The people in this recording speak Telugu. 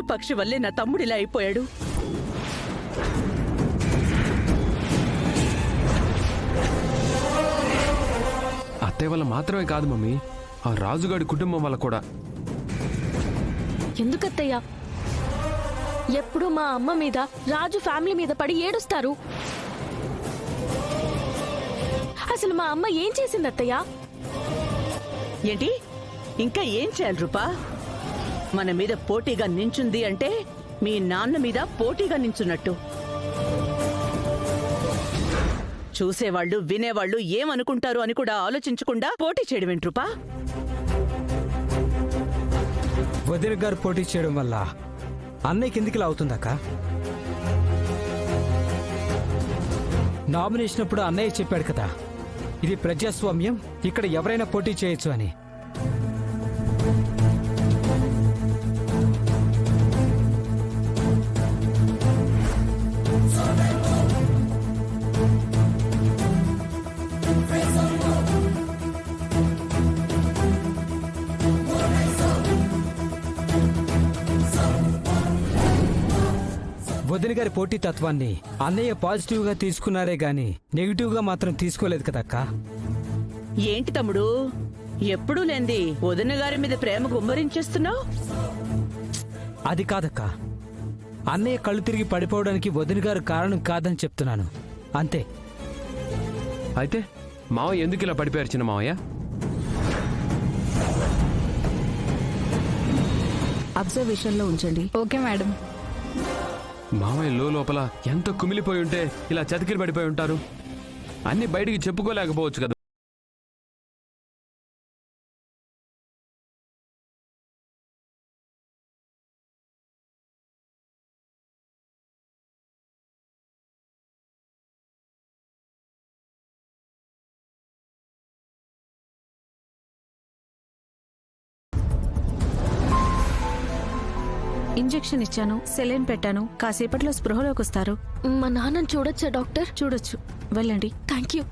విరూపాక్షి వల్లే నా తమ్ముడిలా అయిపోయాడు. అత్తయ్య వల్ల మాత్రమే కాదు మమ్మీ, ఆ రాజుగాడి కుటుంబం వల్ల కూడా. ఎందుకత్తయ్యా ఎప్పుడు మా అమ్మ మీద, రాజు ఫ్యామిలీ మీద పడి ఏడుస్తారు? అసలు మా అమ్మ ఏం చేసింది అత్తయ్యా? ఏంటి ఇంకా ఏం చేయాలి రూపా? మన మీద పోటీగా నించుంది అంటే మీ నాన్న మీద పోటీగా నించున్నట్టు. చూసేవాళ్ళు వినేవాళ్ళు ఏమనుకుంటారు అని కూడా ఆలోచించకుండా పోటీ చేయడం ఏంటి రూపా? వదిన గారు పోటీ చేయడం వల్ల అన్నయ్య కిందికిలా అవుతుందక్క. నామినేషన్ అప్పుడు అన్నయ్య చెప్పాడు కదా, ఇది ప్రజాస్వామ్యం, ఇక్కడ ఎవరైనా పోటీ చేయొచ్చు అని. వదిన గారి పోటీ తత్వాన్ని అన్నయ్య పాజిటివ్ గా తీసుకున్నారే గాని నెగిటివ్ గా మాత్రం తీసుకోలేదు కదక్క. ఏంటి తమ్ముడు ఎప్పుడూ లేంది వదిన గారి మీద ప్రేమ గుమ్మరించేస్తున్నావు? అది కాదక్క, అన్నయ్య కళ్ళు తిరిగి పడిపోవడానికి వదిన గారు కారణం కాదని చెప్తున్నాను, అంతే. అయితే మావయ్య ఎందుకు ఇలా పడిపోయారు చిన్న మావయ్య? అబ్జర్వేషన్ లో ఉంచండి. Okay madam. మావయ్య లోపల ఎంత కుమిలిపోయి ఉంటే ఇలా చతికిలు పడిపోయి ఉంటారు. అన్ని బయటికి చెప్పుకోలేకపోవచ్చు కదా. ఇంజెక్షన్ ఇచ్చాను, సెలైన్ పెట్టాను, కాసేపట్లో స్పృహలోకి వస్తారు. మా నాన్నని చూడొచ్చా డాక్టర్? చూడొచ్చు, వెళ్ళండి. Thank you.